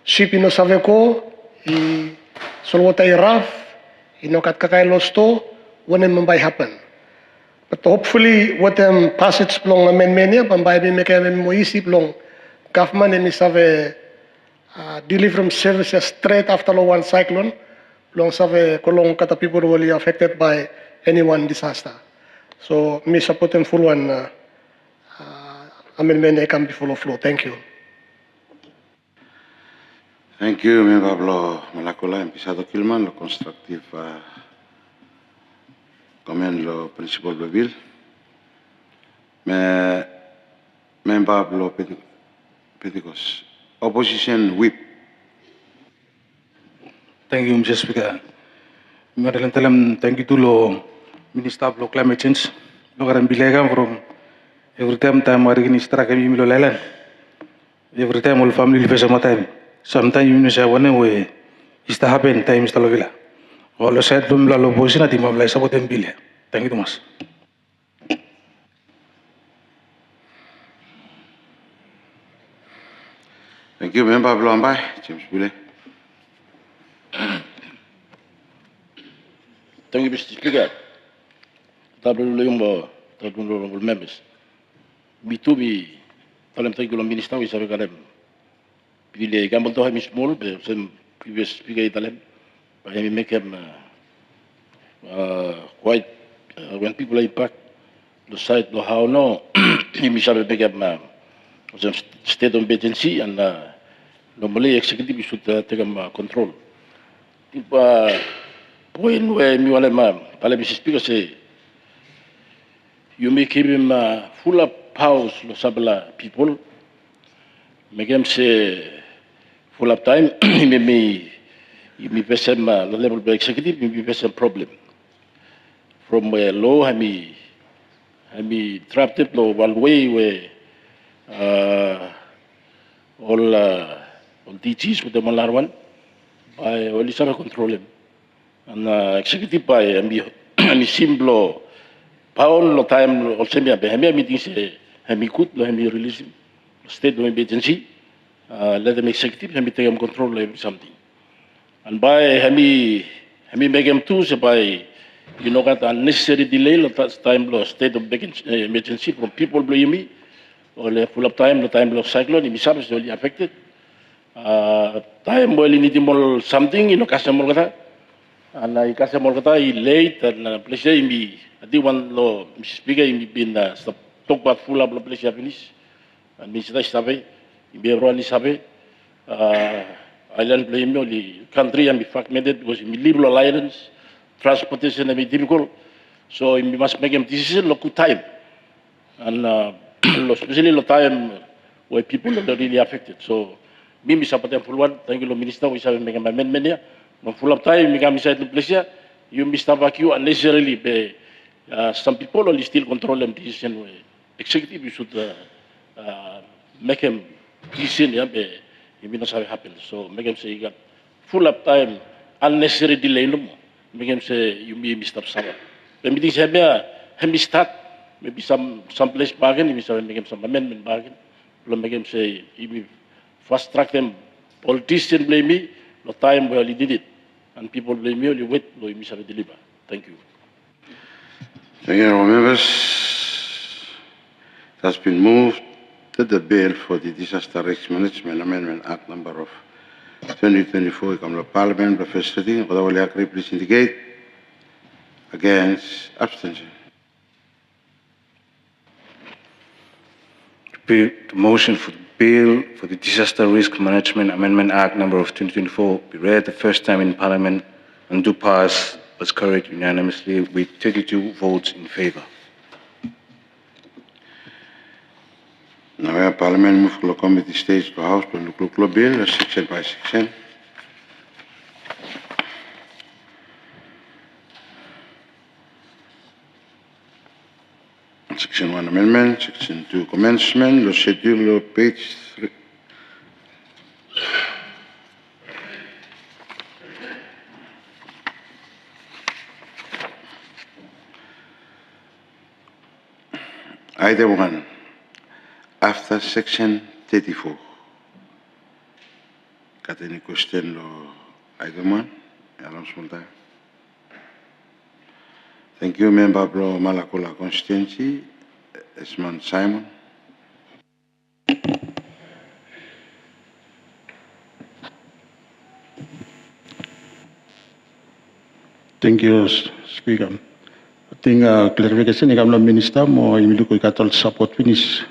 ship ino saveko I solwota I raf ino kat kakai lo sto when Mumbai happen. But hopefully what them passage long amendment Mumbai be make a more easy long government and is have a delivery services straight after the one cyclone long save kolong kata people will be affected by any one disaster. So me support them full one amendment can be full of flow. Thank you.
Thank you, Member Blo Malakula, MP Sato Kilman, lo constructive comment lo principle of the bill. Member Blo Pentecost. Opposition whip.
Thank you, Mr. Speaker. Thank you to the Minister of Climate Change. Lokaran bilagan from every time marigin strike kami milo lelan. Every time all family live sama time. Sometimes you say one way is to happen time is to lovila. All said dum la opposition ati mabla sabotem bile. Thank you, Thomas.
Thank you, Member Blo Ambai, James Bule.
Thank you, Mr. Speaker. Honorable members. Me too, thank you, Minister, we serve them. The gamble to him small, but some previous speaker Italian, but he make him quite when people impact the site, no how no, he may make him some state of emergency and normally executive should take him control. Point where me wale Mr. Speaker say you make him full of house lo sabla people, make him say full of time, me face some level of executive, me face some problem. From where low, I me trapped it low one way where all DGs with the Molar one, by only some control him. And executive by me simple pound lo time also me meeting say me good lo me release him state of emergency. Let them executive and take them control of something. And by me make them too, so by got unnecessary delay, that time lo state of emergency from people blame me, or full of time, the time of cyclone, me service only affected. Time well in it something, customer kata. And I customer kata late and place me. I think one law, Mr. Speaker, been stop talk about full up place finish. And Mr. Sabe, everyone is Sabe. Island blame only country and be fragmented because in liberal alliance, transportation and difficult. So we must make a decision local time. And especially the time where people are really affected. So, me support full one. Thank you, Minister. We shall make an amendment here. No full of time, we can decide the place here. You Mr. Vacuum unnecessarily. Some people only still control them decision. Executive, you should make them decision. Yeah, you may not have happened. So, make them say you got full of time, unnecessary delay. No more. Make them say you may Mr. Sawa. The meeting have start. Maybe some place bargain, maybe some make some amendment bargain. Make them say, if we fast track them, politicians blame me, the time we only did it. And people blame me, only wait, we miss deliver. Thank you.
Thank you, honourable members. It has been moved that the bill for the Disaster Risk Management Amendment Act number of 2024 come to Parliament, the first reading. Please indicate. Against, abstention.
The motion for the bill for the Disaster Risk Management Amendment Act number of 2024 be read the first time in Parliament and do pass was carried unanimously with 32 votes in favour.
Now, Parliament move to the committee stage to House to look bill section by section. Section 1 amendment, section 2 commencement, the schedule page 3. Item 1, after section 34. Got any question on item 1? Thank you, Member Bro Malakula constituency, Esmond Simon.
Thank you, Speaker. I think clarification ikam lo minister mo imilu ko ikatol support finish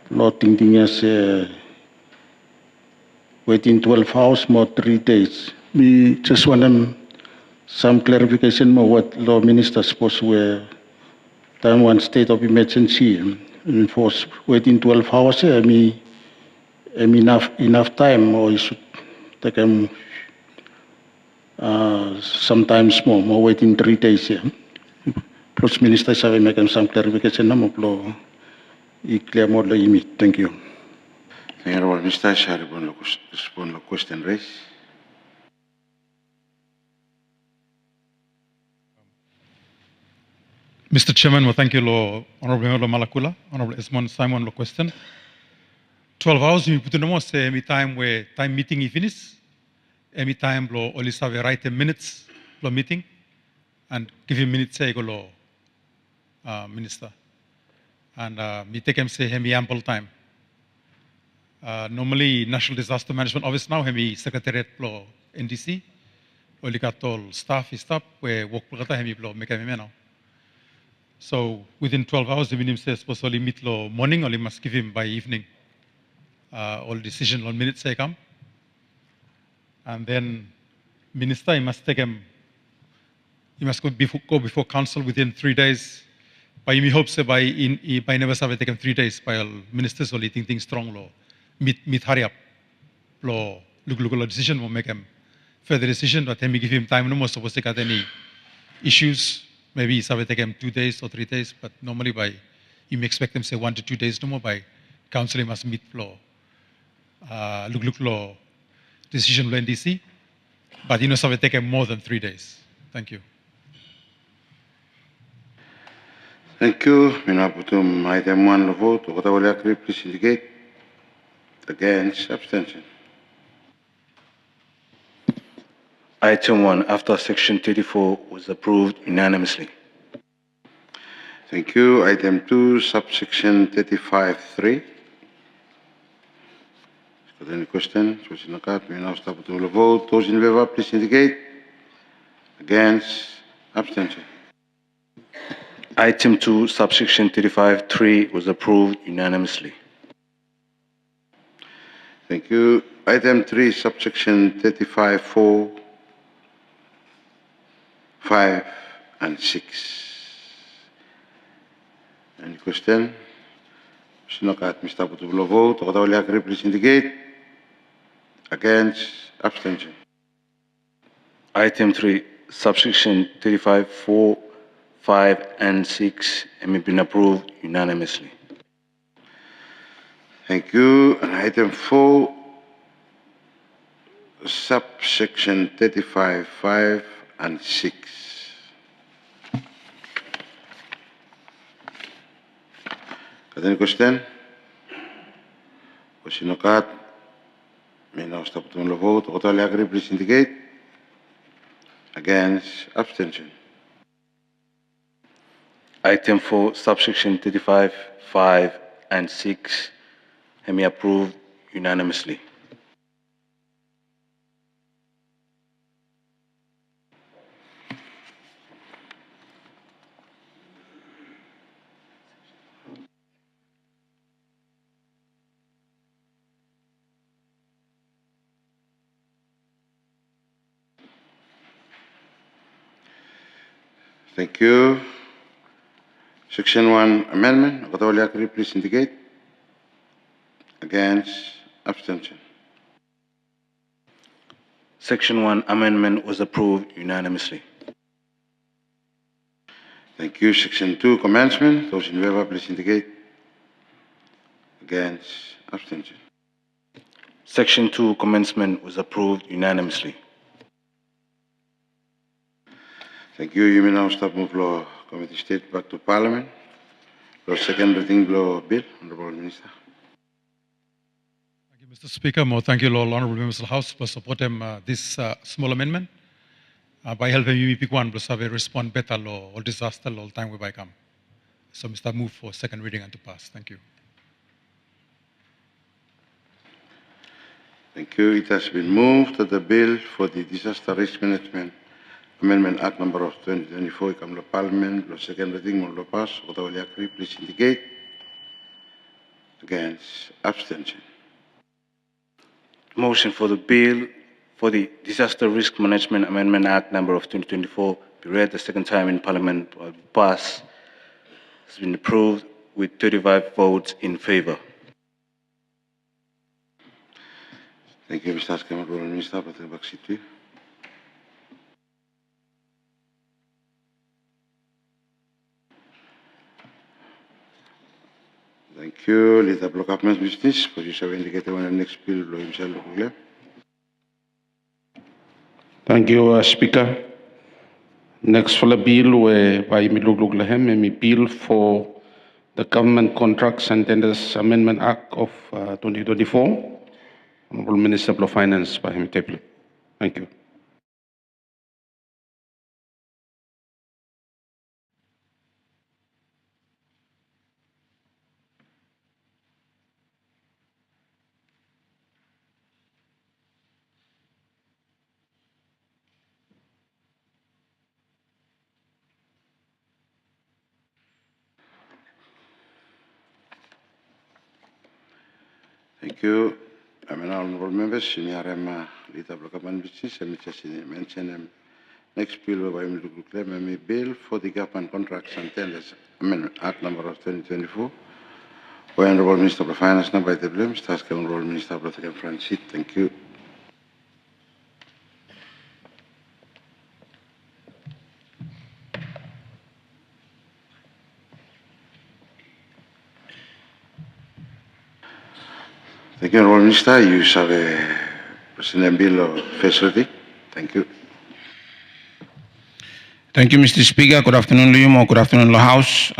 lo thinking as waiting 12 hours more 3 days. We just want some clarification more what law minister supposed to time one state of emergency enforce waiting 12 hours. I mean enough time or you should take sometimes more waiting 3 days. Yeah. Plus minister shall make some clarification na mo i-clear more the image. Thank you.
Thank you, Mr. Shall respond to question raised.
Mr. Chairman, well, thank you, Honorable Member Malakula, Honorable Esmond Simon, question. 12 hours, you put in almost any time where time meeting is finished, any time only have write minutes meeting, and give him minutes say go minister. And me take him say him ample time. Normally, National Disaster Management Office now, him Secretariat NDC, only got all staff where work him make him now. So within 12 hours, the minimum says supposed only meet morning, only must give him by evening. All decision on minutes say come. And then minister, he must take him, he must go before council within 3 days. By me hopes by never have taken 3 days by all ministers only think strong law. Meet hurry up. Law look decision will make him further decision, but then we give him time no more supposed to got any issues. Maybe it's have taken 2 days or 3 days, but normally you may expect them say 1 to 2 days no more by council must meet law. Look law decision law NDC, but have taken more than 3 days. Thank you.
Thank you. Minaputum item 1 vote. Please indicate. Against, abstention.
Item 1 after section 34 was approved unanimously.
Thank you. Item 2, subsection 35(3). Are there any questions? Which in the card, we now start with the vote. Those in favor, please indicate. Against, abstention.
Item 2, subsection 35(3) was approved unanimously.
Thank you. Item 3, subsection 35(4), 5, and 6. Any question? Sinokat, Mr. Putubulo vote. Okatawali agree, please indicate. Against, abstention.
Item 3, subsection 35(4), 5, and 6 have been approved unanimously.
Thank you. And item 4, subsection 35(5), and 6. Any question? Sinokat, may now stop the vote. Okatawali agree, please indicate. Against, abstention.
Item 4, subsection 35, 5, and 6 have been approved unanimously.
Thank you. Section 1 amendment. Okatawali agree, please indicate. Against, abstention.
Section 1 amendment was approved unanimously.
Thank you. Section 2 commencement. Those in favor, please indicate. Against, abstention.
Section 2 commencement was approved unanimously.
Thank you. You may now stop move law committee state back to Parliament. Law second reading law bill, Honorable Minister.
Thank you, Mr. Speaker. More thank you, all honorable members of the House, for supporting this small amendment. By helping me pick one, plus have a respond better law or disaster law time we by come. So, Mr. Move for second reading and to pass. Thank you.
Thank you. It has been moved that the bill for the Disaster Risk Management Amendment Act number of 2024 come to Parliament. Law second reading will pass. Okatawali agree, please indicate. Against, abstention.
Motion for the bill for the Disaster Risk Management Amendment Act number of 2024 be read the second time in Parliament will pass has been approved with 35 votes in favor.
Thank you, Mr. Honorable Minister. Back to you. Thank you. Leader Block of Business, for you have indicated when the next bill will himself.
Thank you, Speaker. Next for the bill, where by me bill for the Government Contracts and Tenders Amendment Act of 2024. Honorable Minister of Finance, by him table. Thank you.
Thank you. I mean, honorable members, in your leader Block of Business, and just mention next bill by me bill for the Government Contracts and Tenders Amendment Act number of 2024. By Honorable Minister of Finance, now by the blame, Mr. Honorable Minister of the Francis. Thank you. Thank you, Honorable Minister. You have a President Bill first reading. Thank you.
Thank you, Mr. Speaker. Good afternoon, Liam, good afternoon, Law House.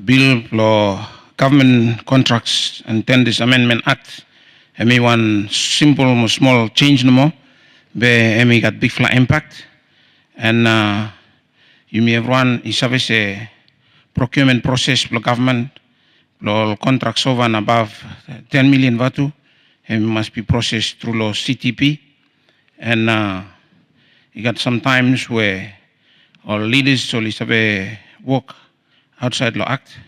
Bill Law Government Contracts and Tenders Amendment Act. I mean, one simple, small change no more. But I mean, got big flat impact. And you may have run a procurement process for government. Law contracts over and above 10 million Vanuatu. and must be processed through law CTP. And you got some times where our leaders only have work outside law act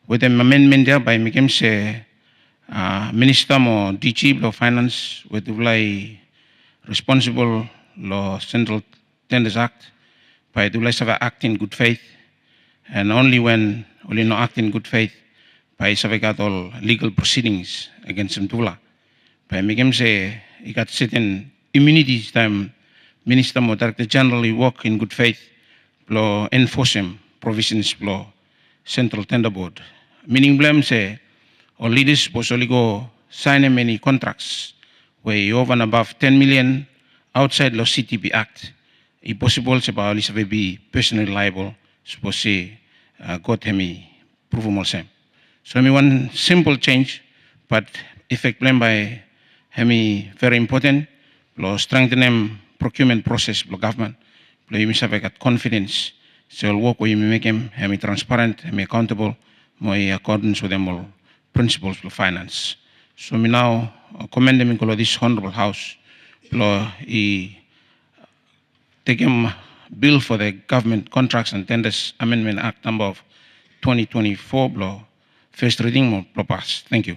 with an amendment there by making say minister or DG law finance with the responsible law central tenders act by the Sava act in good faith, and only when only no act in good faith by Sava got all legal proceedings against him Dula. By making say he got certain immunities time minister or director generally work in good faith, law enforce him provisions law central tender board. Meaning blame say or leaders was only go sign many contracts where you over and above 10 million outside law CTP act. If possible, se ba alisa be personally liable, suppose say got hemi prove more same. So me one simple change, but effect blame by hemi very important. Lo strengthen them procurement process lo government. Lo you have got confidence. So work where you make him hemi transparent, hemi accountable, more accordance with them all principles of finance. So me now commend them in this honorable house. Lo take him bill for the government contracts and tenders amendment act number of 2024 law first reading more pass. Thank you.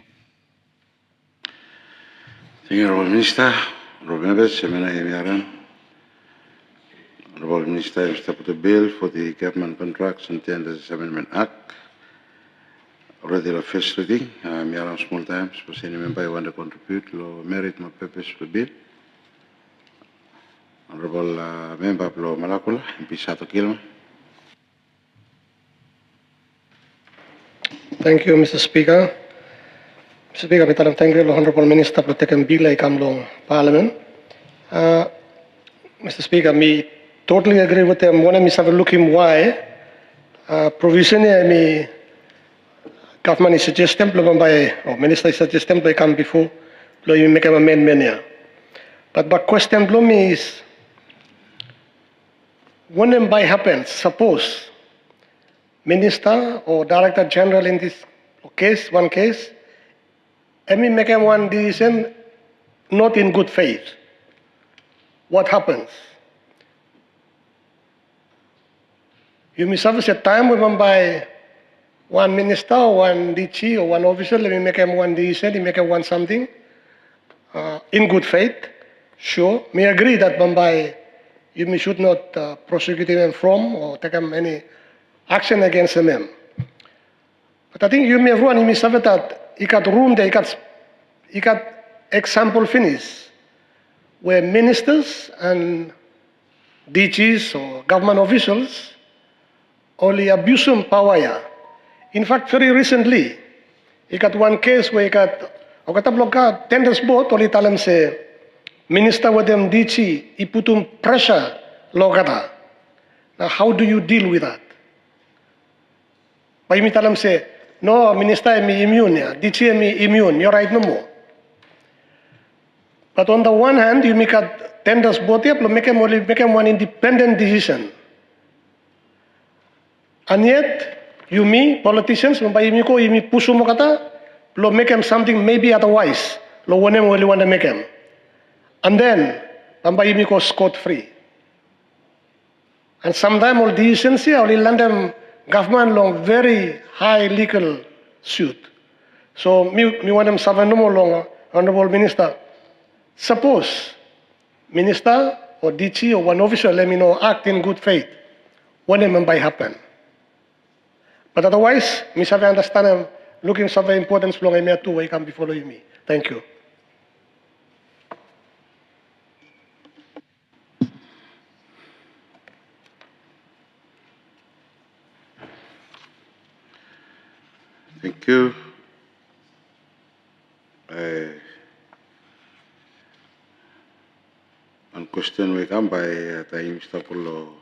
Thank you, Honorable Minister. Honorable members, Honorable Minister, I step the bill for the government contracts and tenders amendment act. Already the first reading. Me around small times, but any member want to contribute to merit my purpose for the bill. Honorable Member Plo Malakula, MP Sato Kilma.
Thank you, Mr. Speaker. Mr. Speaker, I thank you, Honorable Minister, for taking bill like Parliament. Mr. Speaker, me totally agree with them. When I have a look in why provision me government is suggesting by or minister is suggesting by come before you make an amendment here. But question me is when and by happens, suppose minister or director general in this case, one case, and me make one decision not in good faith. What happens? You may have a time when by one minister or one DG or one officer, let me make one decision, he make one something in good faith. Sure, me agree that Bombay you should not prosecute him from or take any action against him. But I think you may everyone may have that he got room there, he got example finish where ministers and DGs or government officials only abuse power. Yeah. In fact, very recently, he got one case where he got tenders both only tell him say minister with them DG, he put pressure logata. Now how do you deal with that? By me tell him say, no, minister am immune, yeah. DG am immune, you're right no more. But on the one hand, you make a tenders both up, make him one independent decision. And yet, you me, politicians, by you me push kata, make him something maybe otherwise. Lo one only want to make him. And then, Pambayi Miko scot-free. And sometimes all decisions here only land them government long very high legal suit. So me want them seven no more long, Honorable Minister. Suppose Minister or DG or one official let me know act in good faith. What may happen? But otherwise, me have understand them looking for the importance long I may two way come before me. Thank you.
Thank you. One question will come by Mr. Polo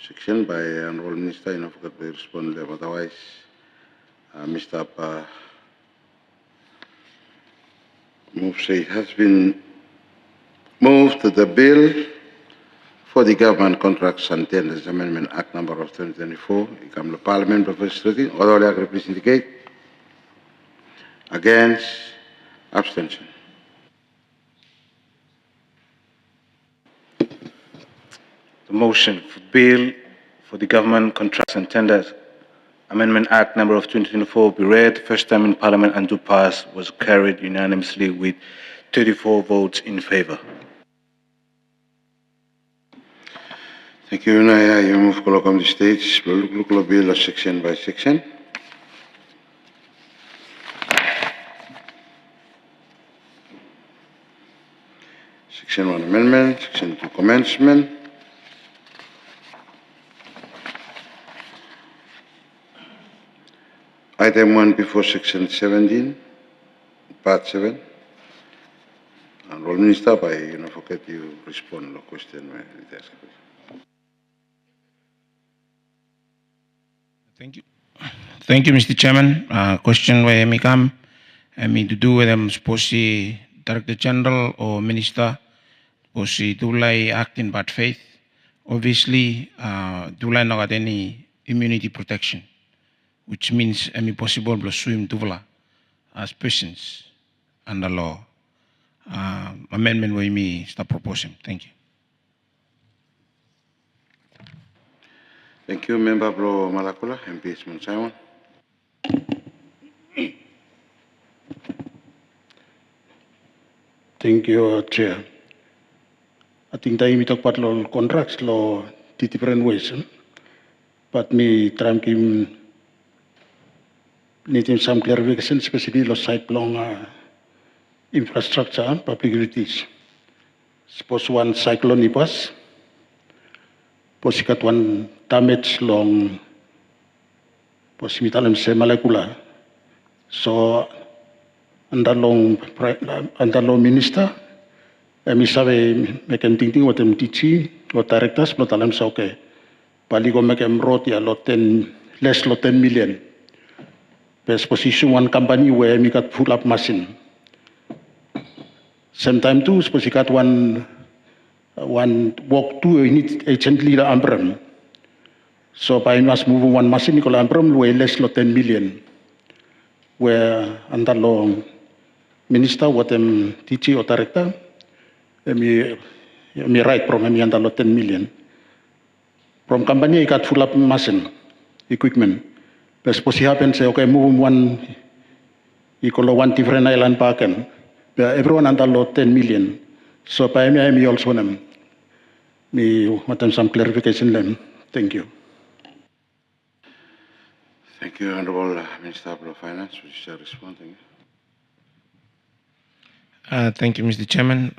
section by Honorable Minister. You know, forgot to respond. Otherwise, Mr. Move say it has been moved to the bill for the Government Contracts and Tenders Amendment Act number of 2024. It comes to Parliament for first reading. All agree, please indicate. Against, Abstention.
The motion for bill for the Government Contracts and Tenders Amendment Act number of 2024 be read first time in Parliament and to pass was carried unanimously with 34 votes in favor.
Thank you. Now you move on the stage. Look bill section by section. Section 1 amendment, section 2 commencement. Item 1 before section 17, part 7. Honorable Minister, I forget you respond to the question.
Thank you. Thank you, Mr. Chairman. Question where I come, I mean to do with them supposed Director General or Minister, supposed to act in bad faith. Obviously, do not got any immunity protection, which means any possible to swim to as persons under law. Amendment where me start proposing. Thank you.
Thank you, Member Bro Malakula, MP Simon.
Thank you, Chair. I think that we talk about law contracts, law, different ways. But me trying to need some clarification, especially law side long infrastructure, public utilities. Suppose one cyclone pass, posikat one damage long, posimitalem se malakula. So under law minister, mi sabe mekan tingting wat MTC or directors lo talam sa okay. Paligo mekan road ya lo 10 less lo 10 million. Best position one company where mi got full up machine. Same time too, suppose got one walk to need urgently the Ambram. So by must move one machine called Ambram where less lo 10 million. Where under law minister what teacher or director me right from me under 10 million. From company I got full up machine equipment. But suppose happen say okay move one equal one different island park and everyone under 10 million. So by me also me want some clarification then. Thank you.
Thank you, Honorable Minister of Finance, which shall respond.
Thank you, Mr. Chairman.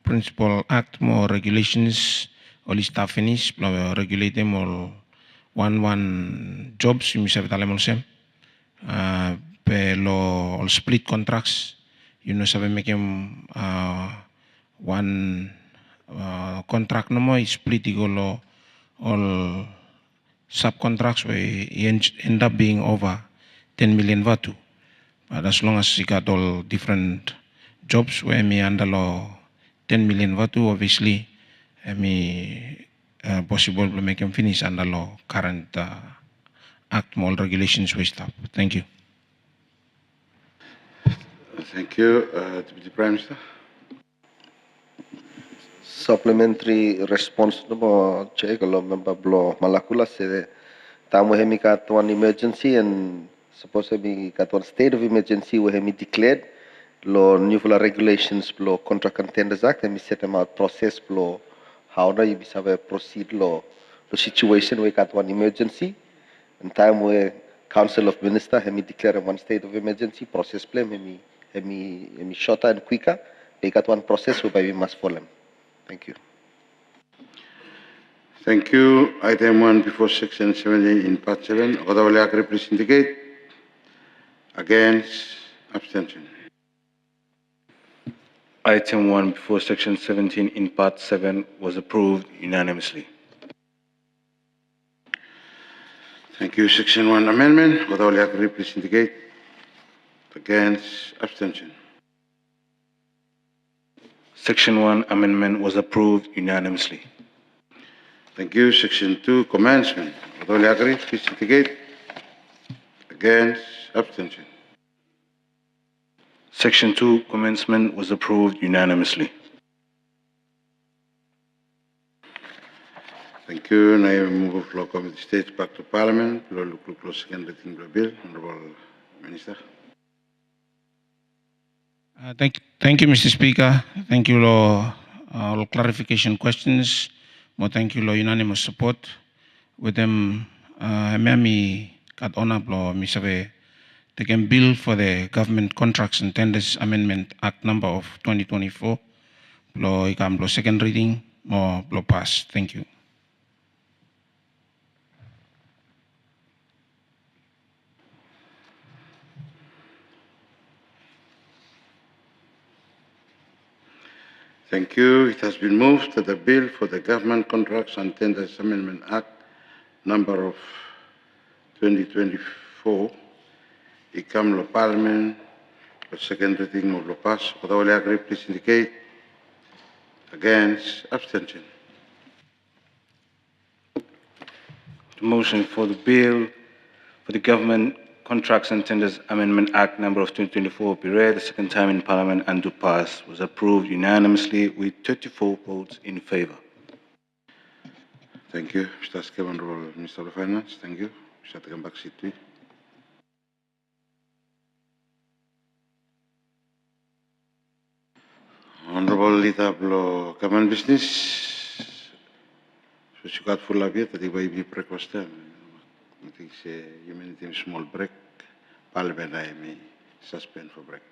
Principal Act more regulations, all staff finish, regulate them all one jobs, you must have them all split contracts, you know, so make them one contract no more, split go all subcontracts where end up being over 10 million Vanuatu. But as long as you got all different jobs where me under law 10 million Vanuatu, obviously, me possible to make them finish under law current act more regulations with stuff. Thank you.
Thank you, Deputy Prime Minister.
Supplementary response no Chair kalau member Blo Malakula se tamu hemi kat one emergency and supposed to be kat one state of emergency we hemi declared lo new regulations lo contract and tenders act and we set them out process lo how na you bisa proceed lo situation we kat one emergency and time we council of minister hemi declare one state of emergency process plan hemi shorter and quicker we kat one process we must follow. Thank you.
Thank you. Item 1 before section 17 in part 7. Otherwise, agree, please indicate. Against. Abstention.
Item 1 before section 17 in part 7 was approved unanimously.
Thank you. Section 1 amendment. Otherwise, agree, please indicate. Against. Abstention.
Section 1 amendment was approved unanimously.
Thank you. Section 2 commencement. Otherwise, agree, please indicate. Against. Abstention.
Section 2, commencement, was approved unanimously.
Thank you. Now I move floor committee stage back to Parliament. Floor look close second reading the bill. Honorable Minister.
Thank you, Mr. Speaker. Thank you, Law. All clarification questions. Well, thank you, Law. Unanimous support. With them, Miami kat honor Law. Misabe taken bill for the Government Contracts and Tenders Amendment Act number of 2024. Law ikam Law second reading or Law pass. Thank you.
Thank you. It has been moved that the bill for the Government Contracts and Tenders Amendment Act number of 2024 become law Parliament for second reading of law pass. Without agree, please indicate. Against, abstention.
The motion for the bill for the Government Contracts and Tenders Amendment Act number of 2024 be read the second time in Parliament and to pass was approved unanimously with 34 votes in favor.
Thank you. Mr. Skip, Honorable Minister of Finance. Thank you. Mr. Take back seat, please. Honorable Leader of Government Business. So you got full of it. I think we be breakfast time. I think you may small break. Parliament I may suspend for break.